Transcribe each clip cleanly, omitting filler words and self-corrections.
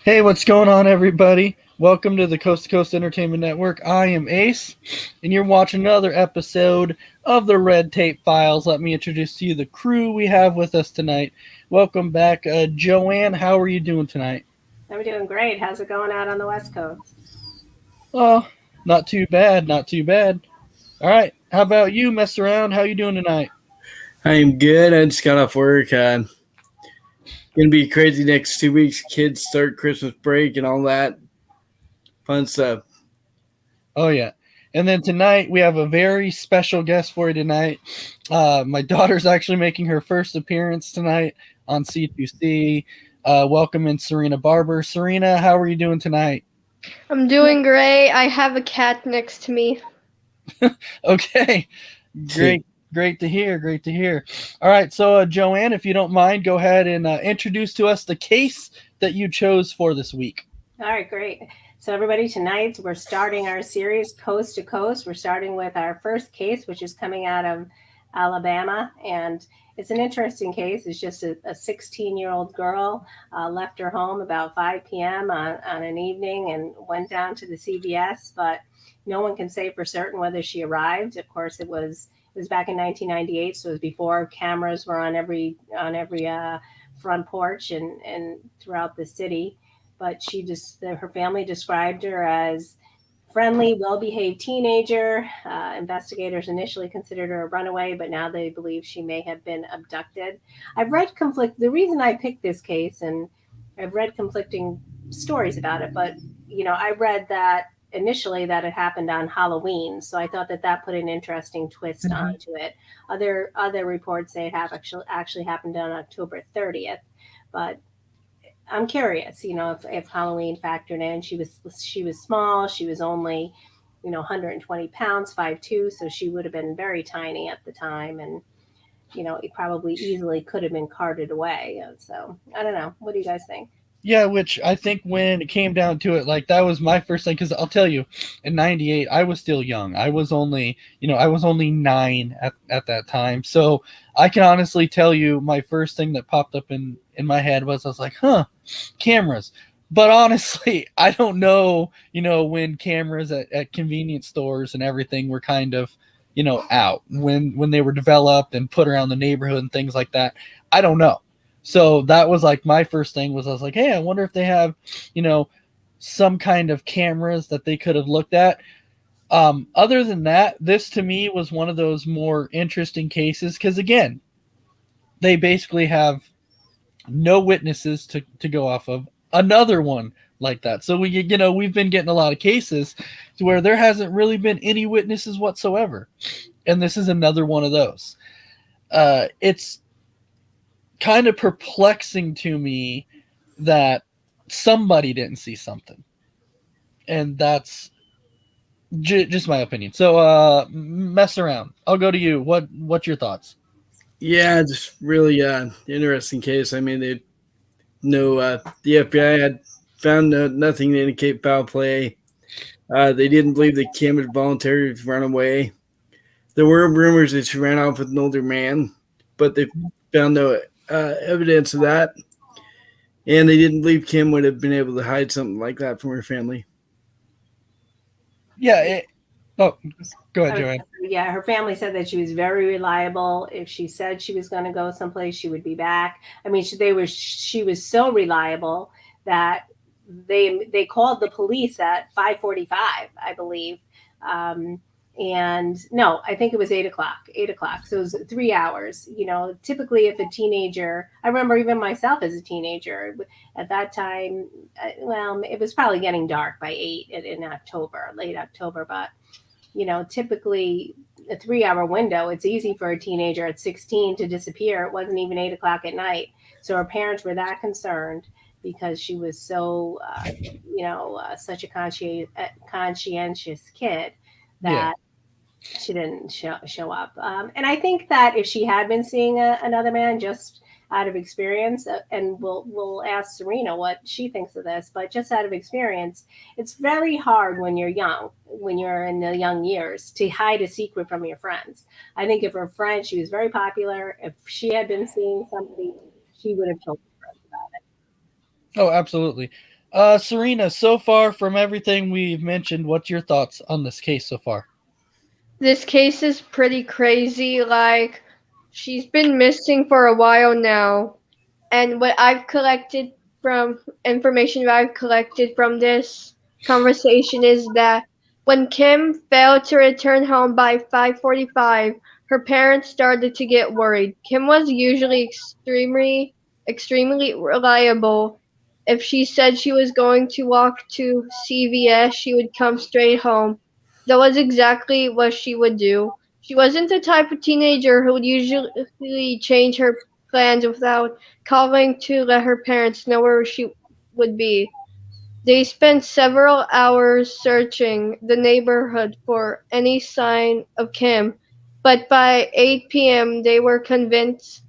Hey, what's going on, everybody? Welcome to the Coast to Coast Entertainment Network. I am Ace, and you're watching another episode of the Red Tape Files. Let me introduce to you the crew we have with us tonight. Welcome back, Joanne. How are you doing tonight? I'm doing great. How's it going out on the West Coast? Oh, not too bad, not too bad. All right, how about you, mess around? How you doing tonight? I'm good. I just got off work. Gonna be crazy next 2 weeks. Kids start Christmas break and all that fun stuff. Oh yeah. And then tonight we have a very special guest for you tonight. My daughter's actually making her first appearance tonight on C2C. Welcome in Serena Barber. Serena, how are you doing tonight? I'm doing great. I have a cat next to me. Okay, great, great to hear. Great to hear. All right, so Joanne, if you don't mind, go ahead and introduce to us the case that you chose for this week. All right, great. So, everybody, tonight we're starting our series Coast to Coast. We're starting with our first case, which is coming out of Alabama. And it's an interesting case. It's just a 16-year-old girl left her home about 5 p.m. on an evening and went down to the CVS, but no one can say for certain whether she arrived. Of course, it was back in 1998, so it was before cameras were on every front porch and throughout the city. But her family described her as friendly, well-behaved teenager. Investigators initially considered her a runaway, but now they believe she may have been abducted. I've read conflict. The reason I picked this case, and I've read conflicting stories about it, but I read that initially that it happened on Halloween, so I thought that put an interesting twist onto it. Other reports say it have actually happened on October 30th, but I'm curious, if Halloween factored in. She was small. She was only, 120 pounds, 5'2", so she would have been very tiny at the time, and it probably easily could have been carted away. So I don't know. What do you guys think? Yeah, which I think when it came down to it, like that was my first thing. Because I'll tell you, in '98, I was still young. I was only 9 at that time. So I can honestly tell you, my first thing that popped up in my head was I was like, huh, cameras. But honestly, I don't know, when cameras at convenience stores and everything were kind of, out when they were developed and put around the neighborhood and things like that. I don't know. So that was like my first thing was I was like, hey, I wonder if they have, you know, some kind of cameras that they could have looked at. Other than that, this to me was one of those more interesting cases because again, they basically have no witnesses to go off of. Another one like that. So we've been getting a lot of cases to where there hasn't really been any witnesses whatsoever, and this is another one of those. It's kind of perplexing to me that somebody didn't see something, and that's just my opinion. So, mess around. I'll go to you. What's your thoughts? Yeah, just really interesting case. I mean, the FBI had found nothing to indicate foul play. They didn't believe that Kim had voluntarily run away. There were rumors that she ran off with an older man, but they found no evidence of that. And they didn't believe Kim would have been able to hide something like that from her family. Yeah. Oh, go ahead, Joanne. Yeah, her family said that she was very reliable. If she said she was going to go someplace, she would be back. I mean, she was so reliable that they called the police at 5:45, I believe. Um, and no, I think it was 8 o'clock. 8 o'clock. So it was 3 hours. Typically, if a teenager, I remember even myself as a teenager at that time. Well, it was probably getting dark by 8 in October, late October, but typically a 3 hour window, it's easy for a teenager at 16 to disappear. It wasn't even 8 o'clock at night. So her parents were that concerned because she was so, such a conscientious kid Yeah. that she didn't show up. And I think that if she had been seeing another man just out of experience, and we'll ask Serena what she thinks of this, but just out of experience, it's very hard when you're young, when you're in the young years, to hide a secret from your friends. I think if her friend, she was very popular, if she had been seeing somebody, she would have told her friends about it. Oh, absolutely. Serena, so far from everything we've mentioned, what's your thoughts on this case so far? This case is pretty crazy. Like, she's been missing for a while now. And what I've collected from information that I've collected from this conversation is that when Kim failed to return home by 5:45, her parents started to get worried. Kim was usually extremely reliable. If she said she was going to walk to CVS, she would come straight home. That was exactly what she would do. She wasn't the type of teenager who would usually change her plans without calling to let her parents know where she would be. They spent several hours searching the neighborhood for any sign of Kim, but by 8 p.m. they were convinced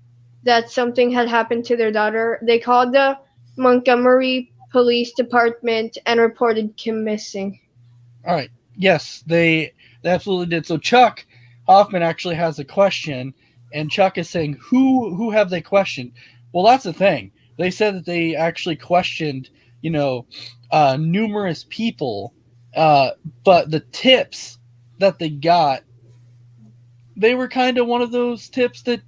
that something had happened to their daughter. They called the Montgomery Police Department and reported Kim missing. All right. Yes, they absolutely did. So Chuck Hoffman actually has a question, and Chuck is saying, "Who have they questioned?" Well, that's the thing. They said that they actually questioned, numerous people, but the tips that they got, they were kind of one of those tips that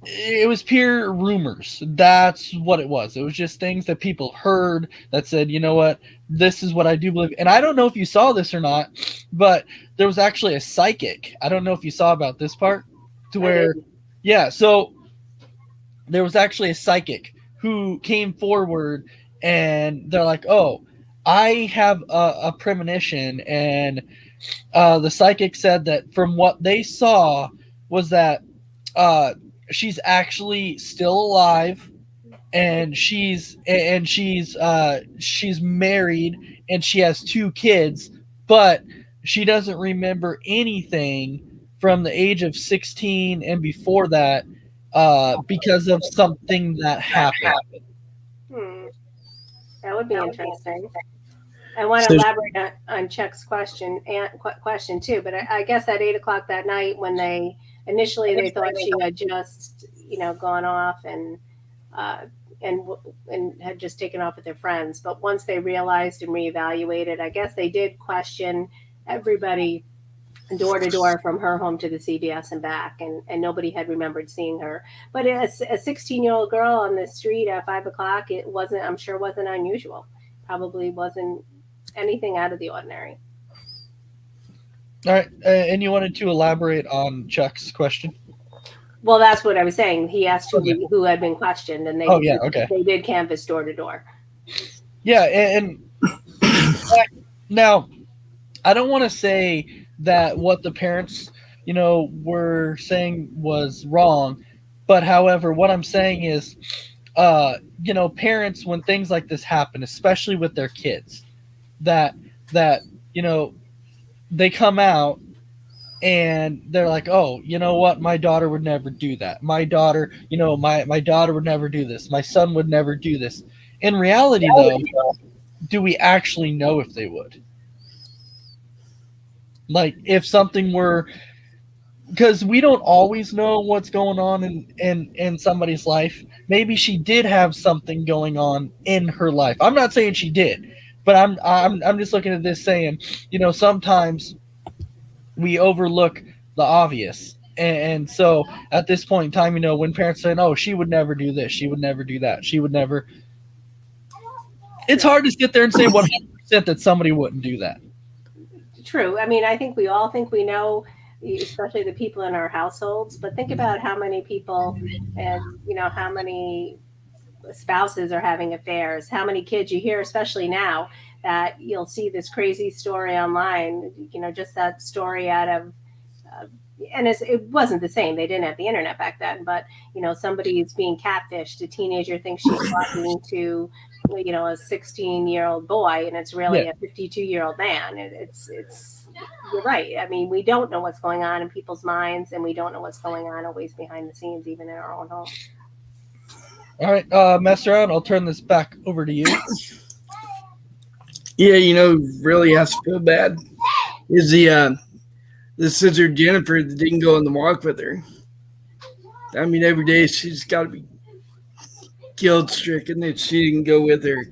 it was pure rumors. That's what it was. It was just things that people heard that said, you know what, this is what I do believe. And I don't know if you saw this or not, but there was actually a psychic. I don't know if you saw about this part to where, yeah. So there was actually a psychic who came forward and they're like, oh, I have a premonition. And the psychic said that from what they saw was that, she's actually still alive, and she's married, and she has 2 kids, but she doesn't remember anything from the age of 16 and before that, because of something that happened. That would be interesting. I want to elaborate on Chuck's question too, but I guess at 8 o'clock that night when they thought she had just gone off and had just taken off with their friends, but once they realized and reevaluated, I guess they did question everybody door to door from her home to the CVS and back, and nobody had remembered seeing her. But a 16-year-old girl on the street at 5 o'clock, I'm sure wasn't unusual. Probably wasn't anything out of the ordinary. All right, and you wanted to elaborate on Chuck's question? Well, that's what I was saying. He asked who had been questioned, and they did canvass door to door. Yeah, and now I don't want to say that what the parents, were saying was wrong, but however, what I'm saying is, parents, when things like this happen, especially with their kids, that they come out and they're like, oh, you know what? My daughter would never do that. My daughter, my daughter would never do this. My son would never do this. In reality, though, do we actually know if they would? Like, if something were, because we don't always know what's going on in somebody's life. Maybe she did have something going on in her life. I'm not saying she did, but I'm just looking at this saying, sometimes we overlook the obvious. And so at this point in time, when parents say, oh, she would never do this, she would never do that, she would never. It's hard to sit there and say 100% that somebody wouldn't do that. True. I mean, I think we all think we know, especially the people in our households, but think about how many people and, how many spouses are having affairs, how many kids you hear, especially now, that you'll see this crazy story online, just that story out of, and it wasn't the same. They didn't have the internet back then, but, somebody is being catfished. A teenager thinks she's talking to, a 16-year-old boy, and it's really a 52-year-old man. It's you're right. I mean, we don't know what's going on in people's minds, and we don't know what's going on always behind the scenes, even in our own home. All right, mess around. I'll turn this back over to you. Yeah, really has to feel bad is the sister Jennifer that didn't go on the walk with her. I mean, every day she's got to be guilt stricken that she didn't go with her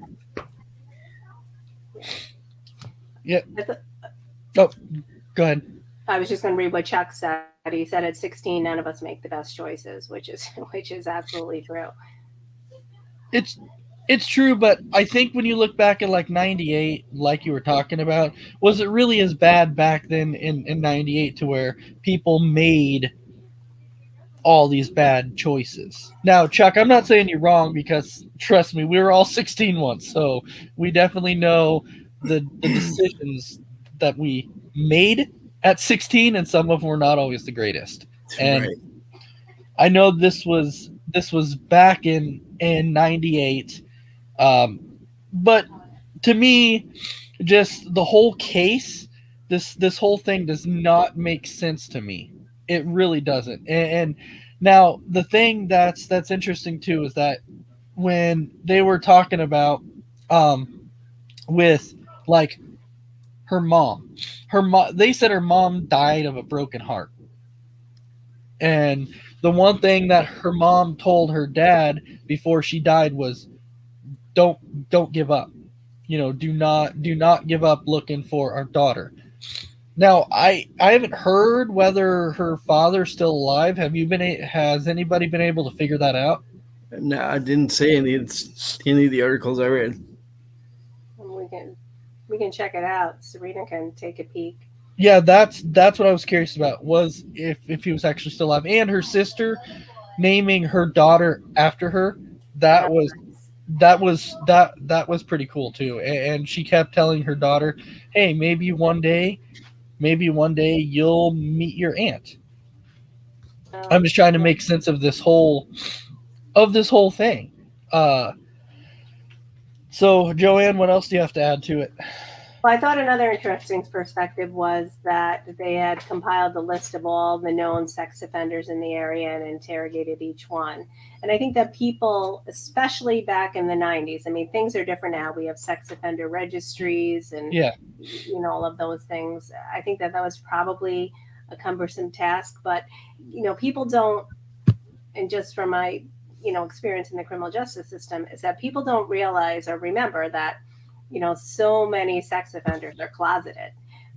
Yeah. I th- Oh, go ahead. I was just going to read what Chuck said. He said at 16, none of us make the best choices, which is absolutely true. It's true, but I think when you look back at like 98, like you were talking about, was it really as bad back then in 98 to where people made all these bad choices? Now, Chuck, I'm not saying you're wrong because trust me, we were all 16 once, so we definitely know the decisions that we made at 16, and some of them were not always the greatest. And Right. I know this was back in 98. But to me, just the whole case, this whole thing does not make sense to me. It really doesn't. And now the thing that's interesting too is that when they were talking about with like her mom, they said her mom died of a broken heart. And the one thing that her mom told her dad before she died was don't give up. Do not give up looking for our daughter. Now, I haven't heard whether her father's still alive. Has anybody been able to figure that out? No, I didn't say any of the articles I read. And we can check it out. Serena can take a peek. Yeah, that's what I was curious about, was if he was actually still alive. And her sister naming her daughter after her, that was pretty cool too. And she kept telling her daughter, hey, maybe one day you'll meet your aunt. I'm just trying to make sense of this whole thing. So Joanne, what else do you have to add to it? Well, I thought another interesting perspective was that they had compiled the list of all the known sex offenders in the area and interrogated each one. And I think that people, especially back in the 90s, I mean, things are different now. We have sex offender registries and, all of those things. I think that was probably a cumbersome task. But, people don't, and just from my, experience in the criminal justice system, is that people don't realize or remember that so many sex offenders are closeted.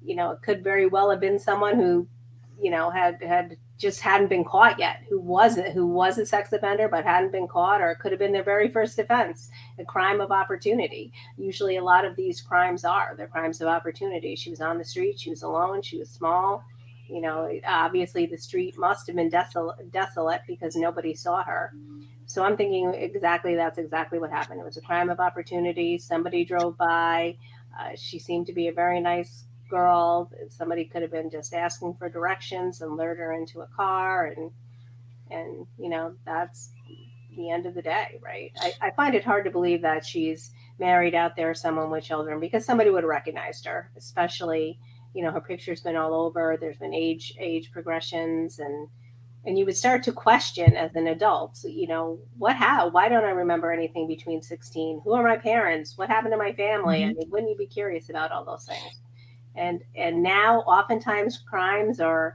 It could very well have been someone who, had just hadn't been caught yet, who was a sex offender but hadn't been caught, or it could have been their very first offense, a crime of opportunity. Usually, a lot of these crimes they're crimes of opportunity. She was on the street, she was alone, she was small. Obviously, the street must have been desolate because nobody saw her. So I'm thinking that's exactly what happened. It was a crime of opportunity. Somebody drove by. She seemed to be a very nice girl. Somebody could have been just asking for directions and lured her into a car. And that's the end of the day, right? I find it hard to believe that she's married out there, someone with children, because somebody would have recognized her, especially, her picture's been all over. There's been age progressions, and you would start to question as an adult, why don't I remember anything between 16? Who are my parents? What happened to my family? Mm-hmm. I mean, wouldn't you be curious about all those things? And now oftentimes crimes or,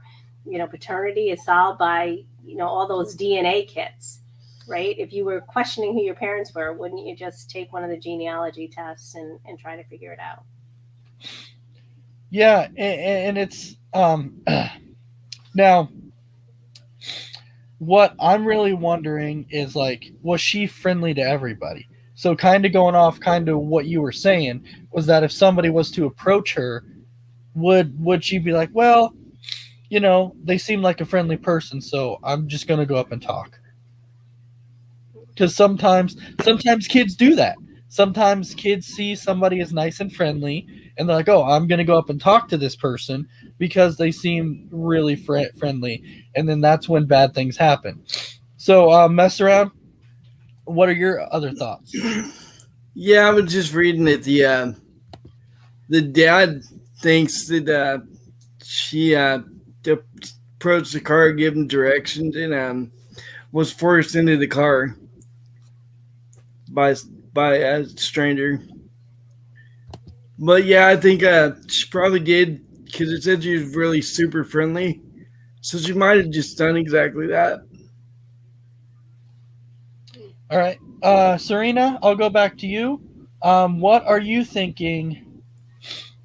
paternity is solved by, all those DNA kits, right? If you were questioning who your parents were, wouldn't you just take one of the genealogy tests and try to figure it out? Yeah. And it's, now, what I'm really wondering is, like, was she friendly to everybody? So kind of going off kind of what you were saying was that if somebody was to approach her, would she be like, well, they seem like a friendly person, so I'm just going to go up and talk? Because sometimes kids do that. Sometimes kids see somebody as nice and friendly, and they're like, oh, I'm going to go up and talk to this person because they seem really friendly. And then that's when bad things happen. So, Mess Around, what are your other thoughts? Yeah, I was just reading that the dad thinks that she approached the car, gave him directions, and was forced into the car by a stranger. But yeah, I think she probably did, because it said she was really super friendly. So she might have just done exactly that. All right. Serena, I'll go back to you. What are you thinking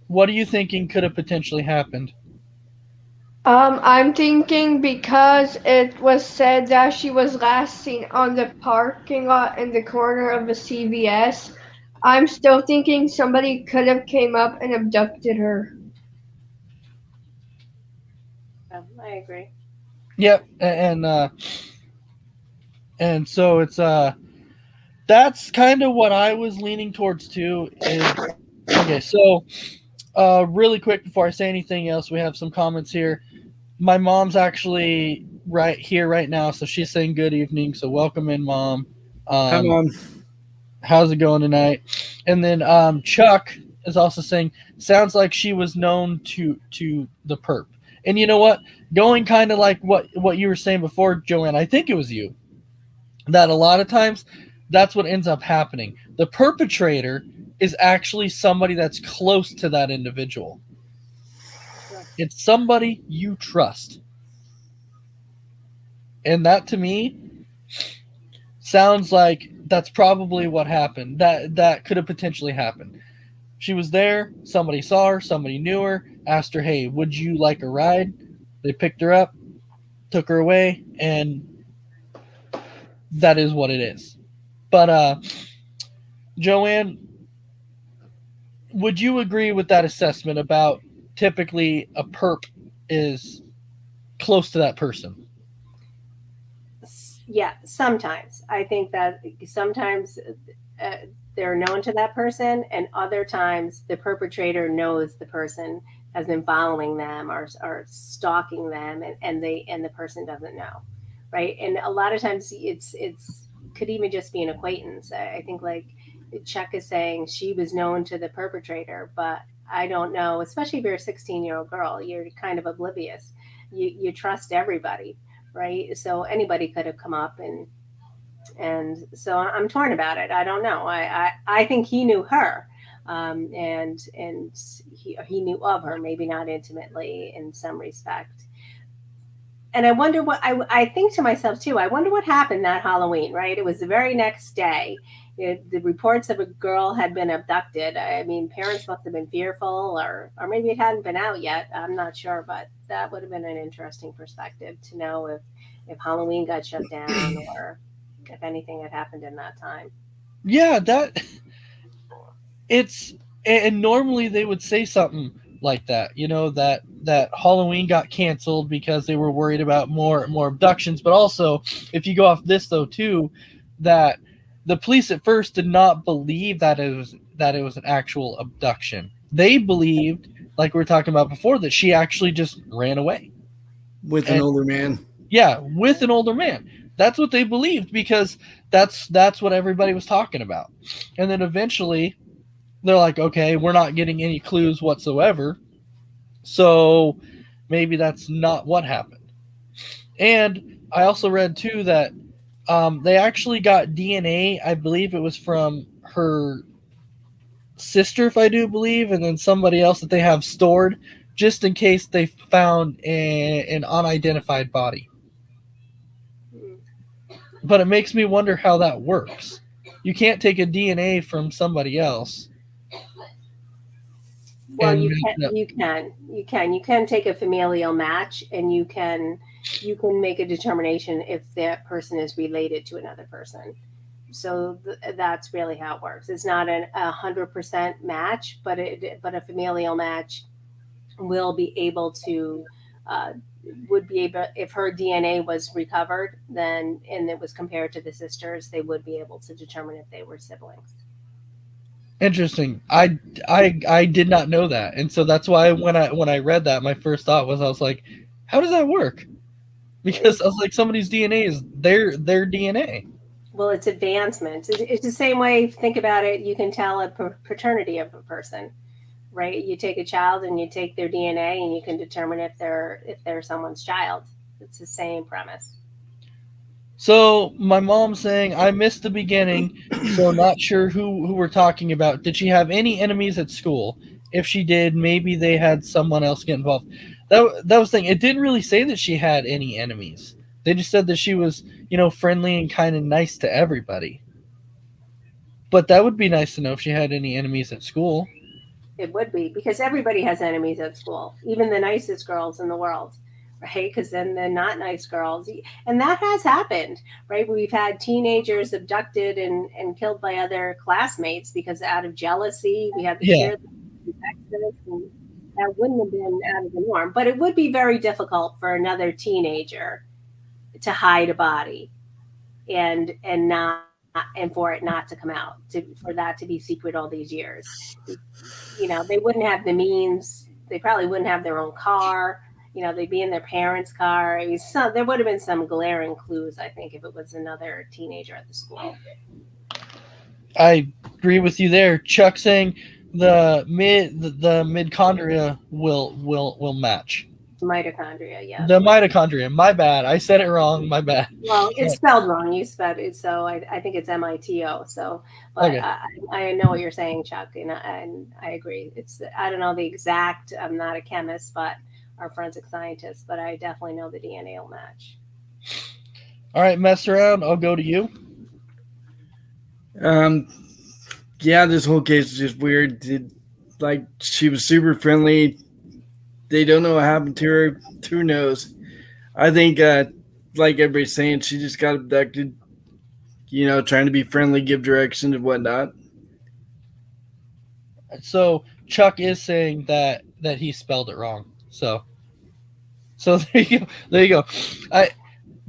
What are you thinking could have potentially happened? I'm thinking because it was said that she was last seen on the parking lot in the corner of a CVS. I'm still thinking somebody could have came up and abducted her. I agree. Yep, and so it's that's kind of what I was leaning towards too. Okay, so really quick before I say anything else, we have some comments here. My mom's actually right here right now, so she's saying good evening. So welcome in, Mom. Hi, Mom. How's it going tonight? And then Chuck is also saying sounds like she was known to the perp. And you know what? Going kind of like what you were saying before, Joanne. I think it was you that a lot of times that's what ends up happening. The perpetrator is actually somebody that's close to that individual. It's somebody you trust. And that to me sounds like that's probably what happened. That could have potentially happened. She was there, somebody saw her, somebody knew her, asked her, "Hey, would you like a ride?" They picked her up, took her away, and that is what it is. But Joanne, would you agree with that assessment about typically a perp is close to that person? Yeah, sometimes. I think that sometimes they're known to that person, and other times the perpetrator knows the person, has been following them or stalking them, and the person doesn't know, right? And a lot of times it's could even just be an acquaintance. I think like Chuck is saying she was known to the perpetrator, but I don't know. Especially if you're a 16-year-old girl, you're kind of oblivious. You trust everybody, right? So anybody could have come up, and so I'm torn about it. I don't know. I think he knew her, and he knew of her, maybe not intimately in some respect. And I wonder what I think to myself too. I wonder what happened that Halloween. Right? It was the very next day. The reports of a girl had been abducted. I mean, parents must have been fearful, or maybe it hadn't been out yet. I'm not sure, but that would have been an interesting perspective to know if Halloween got shut down or if anything had happened in that time. Yeah, that it's and normally they would say something like that, that Halloween got canceled because they were worried about more abductions. But also, if you go off this though too, that the police at first did not believe that it was an actual abduction. They believed, like we were talking about before, that she actually just ran away with an older man. Yeah, with an older man. That's what they believed because that's what everybody was talking about. And then eventually they're like, okay, we're not getting any clues whatsoever. So maybe that's not what happened. And I also read too that they actually got DNA. I believe it was from her sister, if I do believe, and then somebody else that they have stored just in case they found an unidentified body. But it makes me wonder how that works. You can't take a DNA from somebody else. Well, you can take a familial match, and you can make a determination if that person is related to another person. So that's really how it works. It's not 100% match, but a familial match will be able to would be able, if her DNA was recovered, then and it was compared to the sisters, they would be able to determine if they were siblings. Interesting. I did not know that, and so that's why when I read that, my first thought was I was like, how does that work? Because I was like, somebody's DNA is their DNA. Well, it's advancement. It's the same way. Think about it. You can tell a paternity of a person, right? You take a child and you take their DNA, and you can determine if they're someone's child. It's the same premise. So my mom's saying I missed the beginning, so not sure who we're talking about. Did she have any enemies at school? If she did, maybe they had someone else get involved. That was the thing. It didn't really say that she had any enemies. They just said that she was, friendly and kind of nice to everybody. But that would be nice to know if she had any enemies at school. It would be, because everybody has enemies at school, even the nicest girls in the world, right? Because then the not nice girls, and that has happened, right? We've had teenagers abducted and killed by other classmates because out of jealousy. We had the Yeah. cheerleaders, and that wouldn't have been out of the norm. But it would be very difficult for another teenager to hide a body and not and for it not to come out, for that to be secret all these years. They wouldn't have the means. They probably wouldn't have their own car. They'd be in their parents' car. I mean, there would have been some glaring clues, I think, if it was another teenager at the school. I agree with you there. Chuck saying the mitochondria will match. Mitochondria, yeah. The mitochondria. My bad. I said it wrong. My bad. Well, it's spelled wrong. You spelled it, so I think it's MITO. So, but Okay. I know what you're saying, Chuck, and I agree. I don't know the exact. I'm not a chemist, but our forensic scientist. But I definitely know the DNA will match. All right, mess around. I'll go to you. Yeah, this whole case is just weird. She was super friendly. They don't know what happened to her. Who knows? I think, like everybody's saying, she just got abducted, trying to be friendly, give directions and whatnot. So Chuck is saying that he spelled it wrong. So there you go. There you go.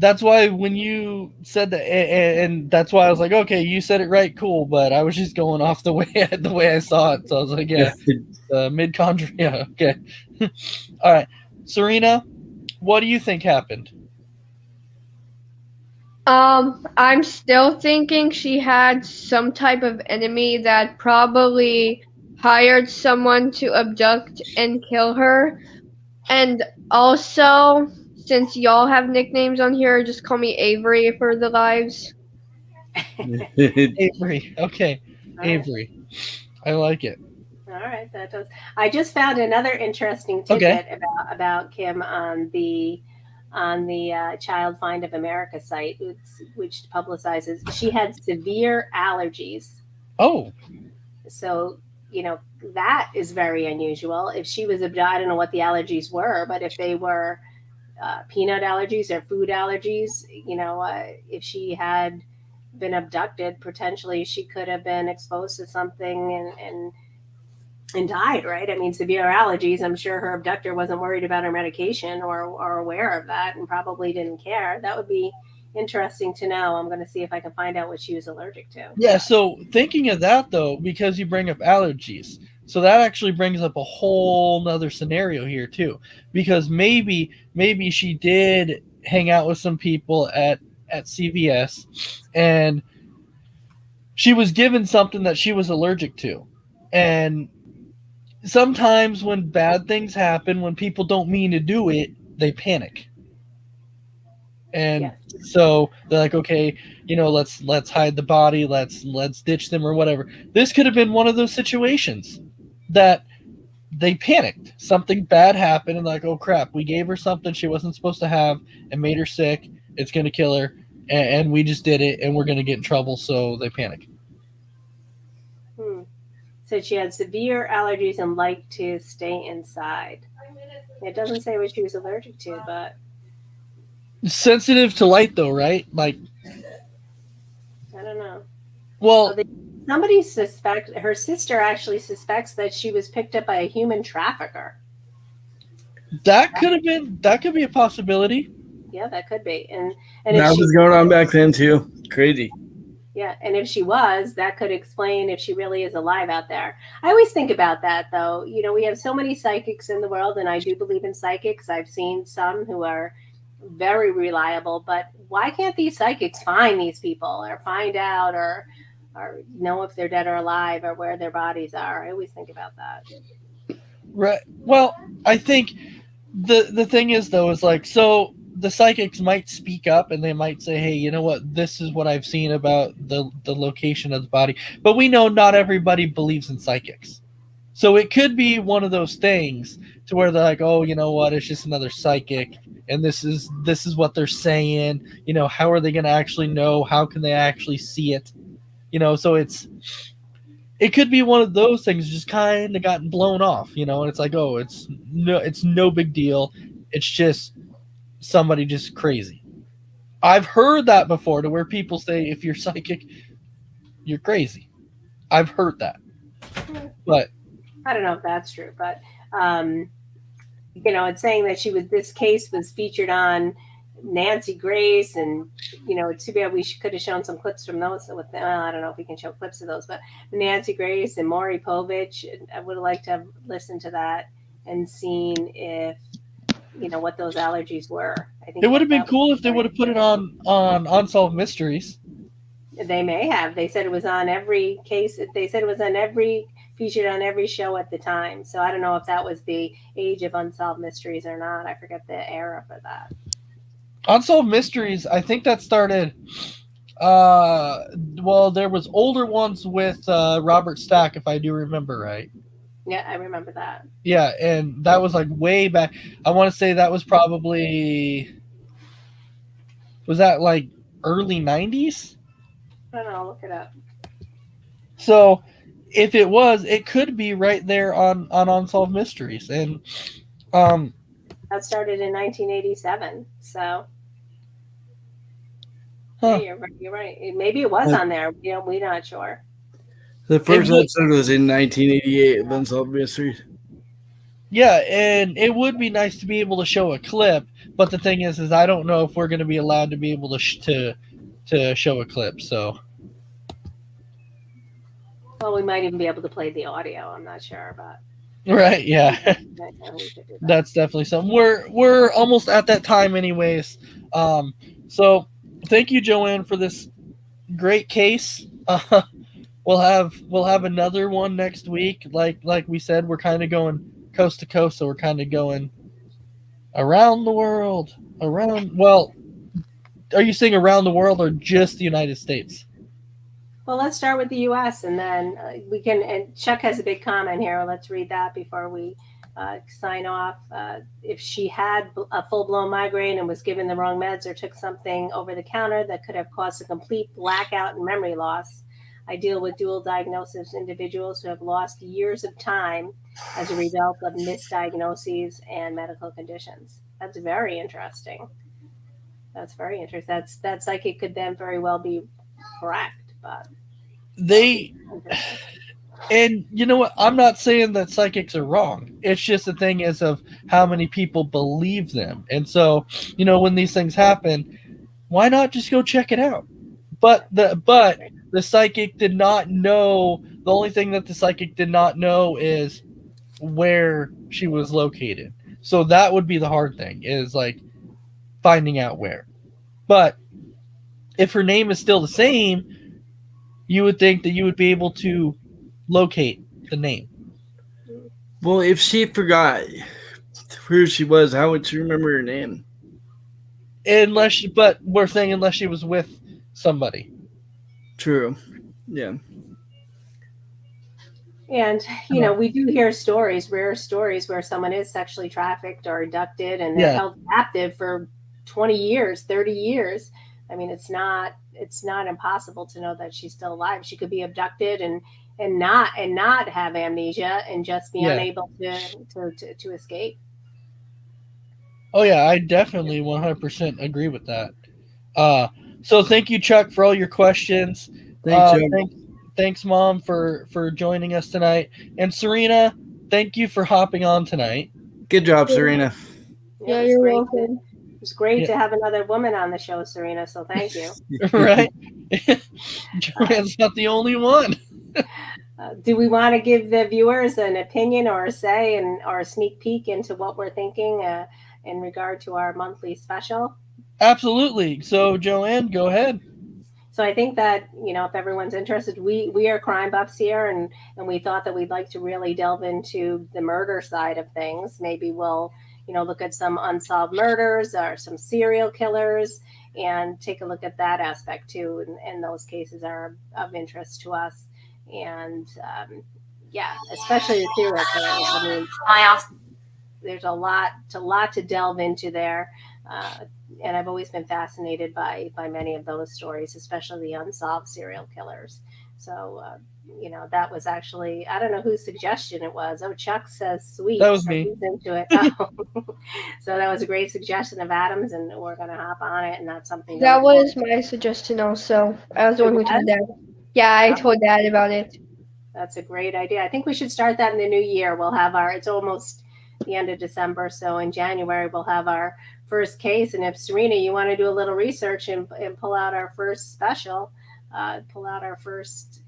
That's why when you said that, and that's why I was like, okay, you said it right, cool. But I was just going off the way I saw it. So I was like, yeah, mitochondria. Okay. All right, Serena, what do you think happened? I'm still thinking she had some type of enemy that probably hired someone to abduct and kill her. And also, since y'all have nicknames on here, just call me Avery for the lives. Avery. Okay, All right. Avery. I like it. All right, that does. I just found another interesting tidbit about Kim on the Child Find of America site, which publicizes she had severe allergies. Oh, so that is very unusual. If she was abducted, I don't know what the allergies were, but if they were peanut allergies or food allergies, if she had been abducted, potentially she could have been exposed to something and died, right? I mean, severe allergies. I'm sure her abductor wasn't worried about her medication or aware of that and probably didn't care. That would be interesting to know. I'm going to see if I can find out what she was allergic to. yeah. So thinking of that though, because you bring up allergies, so that actually brings up a whole nother scenario here too, because maybe she did hang out with some people at CVS and she was given something that she was allergic to. And sometimes when bad things happen, when people don't mean to do it, they panic. And so they're like, okay, let's hide the body, let's ditch them or whatever. This could have been one of those situations that they panicked. Something bad happened and like, oh crap, we gave her something she wasn't supposed to have and made her sick. It's going to kill her. And we just did it and we're going to get in trouble. So they panic. So she had severe allergies and liked to stay inside. It doesn't say what she was allergic to, but sensitive to light though, right? Like, I don't know. Well, somebody her sister actually suspects that she was picked up by a human trafficker. That could be a possibility. Yeah, that could be. And that was going on back then too. Crazy. Yeah, and if she was, that could explain if she really is alive out there. I always think about that, though. We have so many psychics in the world, and I do believe in psychics. I've seen some who are very reliable, but why can't these psychics find these people or find out or know if they're dead or alive or where their bodies are? I always think about that. Right. Well, I think the thing is, though, is like, so the psychics might speak up and they might say, hey, you know what, this is what I've seen about the location of the body. But we know not everybody believes in psychics. So it could be one of those things to where they're like, oh, you know what, it's just another psychic. And this is what they're saying. How are they going to actually know? How can they actually see it? So it could be one of those things just kind of gotten blown off, and it's like, oh, it's no big deal. It's just somebody just crazy. I've heard that before, to where people say if you're psychic, you're crazy. I've heard that, but I don't know if that's true, but it's saying that this case was featured on Nancy Grace, and it's too bad we could have shown some clips from those. I don't know if we can show clips of those, but Nancy Grace and Maury Povich, I would have liked to have listened to that and seen if what those allergies were. I think it would have been cool if they would have put it on Unsolved Mysteries. They may have. They said it was on every case. They said it was featured on every show at the time. So I don't know if that was the age of Unsolved Mysteries or not. I forget the era for that. Unsolved Mysteries, I think that started. Well, there was older ones with Robert Stack, if I do remember right. Yeah, I remember that. Yeah, and that was like way back. I want to say that was probably. Was that like early 90s? I don't know. Look it up. So, if it was, it could be right there on Unsolved Mysteries, and that started in 1987. So, yeah, you're right. Maybe it was on there. We're not sure. The first episode was in 1988 of Unsolved Mysteries. Yeah, and it would be nice to be able to show a clip, but the thing is I don't know if we're going to be allowed to be able to show a clip. So, well, we might even be able to play the audio. I'm not sure, but right, yeah, that's definitely something. We're almost at that time, anyways. So thank you, Joanne, for this great case. We'll have another one next week. Like we said, we're kind of going coast to coast, so we're kind of going around the world. Well, are you saying around the world or just the United States? Well, let's start with the U.S. and then we can. And Chuck has a big comment here. Let's read that before we sign off. If she had a full-blown migraine and was given the wrong meds or took something over the counter that could have caused a complete blackout and memory loss. I deal with dual diagnosis individuals who have lost years of time as a result of misdiagnoses and medical conditions. That's very interesting. That psychic could then very well be correct, but and you know what? I'm not saying that psychics are wrong. It's just the thing is of how many people believe them. And so, when these things happen, why not just go check it out? But the psychic did not know. The only thing that the psychic did not know is where she was located. So that would be the hard thing, is like finding out where. But if her name is still the same, you would think that you would be able to locate the name. Well, if she forgot who she was, how would she remember her name? But we're saying unless she was with somebody. True. Yeah. And, we do hear rare stories where someone is sexually trafficked or abducted and they're held captive for 20 years, 30 years. I mean, it's not impossible to know that she's still alive. She could be abducted and not have amnesia and just be unable to escape. Oh yeah, I definitely 100% agree with that. So thank you, Chuck, for all your questions. Thanks, Mom, for joining us tonight. And Serena, thank you for hopping on tonight. Good job, Serena. Yeah, you're welcome. It was great to have another woman on the show, Serena, so thank you. Right? Joanne's not the only one. Do we want to give the viewers an opinion or a say or a sneak peek into what we're thinking in regard to our monthly special? Absolutely. So, Joanne, go ahead. So I think that, if everyone's interested, we are crime buffs here, and we thought that we'd like to really delve into the murder side of things. Maybe we'll, look at some unsolved murders or some serial killers and take a look at that aspect too. And those cases are of interest to us. And especially the serial killers. I mean, there's a lot to delve into there. And I've always been fascinated by many of those stories, especially the unsolved serial killers. So, that was actually, I don't know whose suggestion it was. Oh, Chuck says sweet. That was so me. He's into it. Oh. So that was a great suggestion of Adam's, and we're going to hop on it. And that's something That was my suggestion also. I was the one who told Dad. Yeah, I told Dad about it. That's a great idea. I think we should start that in the new year. We'll have it's almost the end of December. So in January, we'll have our first case. And if Serena, you want to do a little research and pull out our first special, pull out our first,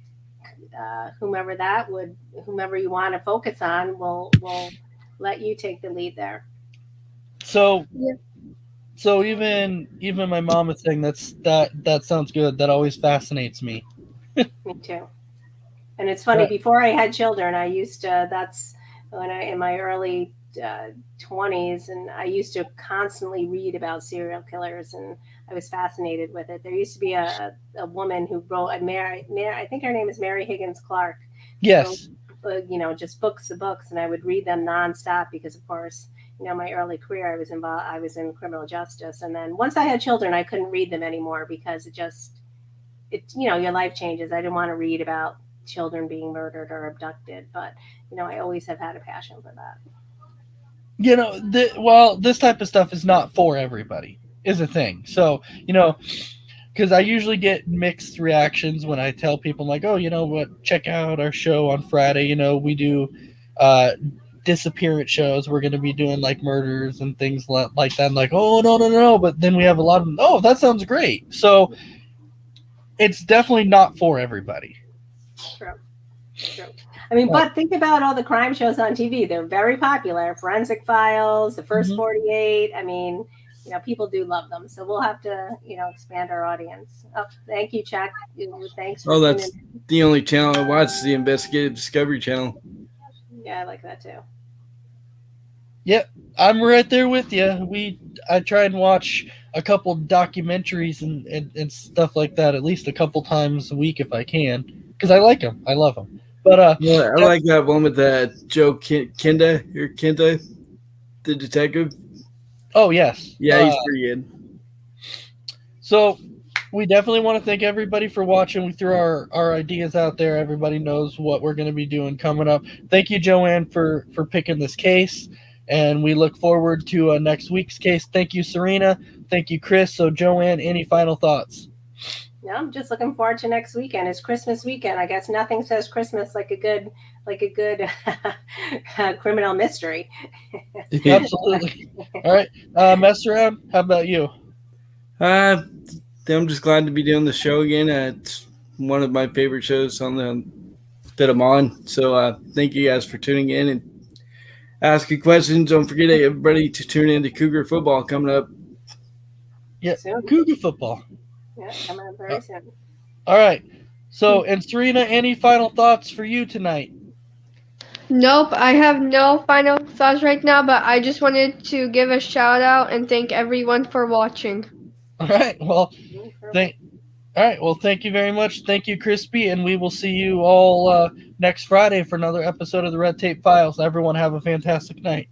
whomever you want to focus on, we'll let you take the lead there. So, Yeah. So even my mom is saying that sounds good. That always fascinates me. Me too. And it's funny, Right. before I had children, I used to, that's when in my early 20s, and I used to constantly read about serial killers, and I was fascinated with it. There used to be a woman who wrote, I think her name is Mary Higgins Clark. Yes. Just books and books, and I would read them nonstop because, of course, my early career, I was in criminal justice. And then once I had children, I couldn't read them anymore because your life changes. I didn't want to read about children being murdered or abducted, but I always have had a passion for that. This type of stuff is not for everybody, is a thing. So, because I usually get mixed reactions when I tell people, like, oh, you know what, check out our show on Friday. We do disappearance shows. We're going to be doing like murders and things like that. I'm like, oh, no. But then we have a lot of, oh, that sounds great. So it's definitely not for everybody. True. I mean, but think about all the crime shows on TV. They're very popular. Forensic Files, The First 48. I mean, people do love them. So we'll have to, expand our audience. Oh, thank you, Chuck. Thanks for that's the only channel I watch is the Investigative Discovery Channel. Yeah, I like that too. Yep, I'm right there with you. I try and watch a couple documentaries and stuff like that at least a couple times a week if I can, because I like them. I love them. But I like that one with Joe Kinda, the detective. Oh yes, yeah, he's pretty good. So we definitely want to thank everybody for watching. We threw our ideas out there. Everybody knows what we're going to be doing coming up. Thank you, Joanne, for picking this case, and we look forward to next week's case. Thank you, Serena. Thank you, Chris. So, Joanne, any final thoughts? Yeah, I'm just looking forward to next weekend. It's Christmas weekend. I guess nothing says Christmas like a good criminal mystery. Absolutely. All right, mess around. How about you? I'm just glad to be doing the show again. It's one of my favorite shows that I'm on. So thank you guys for tuning in and asking questions. Don't forget everybody to tune in to Cougar football coming up. Yeah, Soon. Cougar football. Yeah, coming up very soon. All right. So, and Serena, any final thoughts for you tonight? Nope, I have no final thoughts right now, but I just wanted to give a shout out and thank everyone for watching. All right. Well, thank you very much. Thank you, Crispy, and we will see you all next Friday for another episode of the Red Tape Files. Everyone have a fantastic night.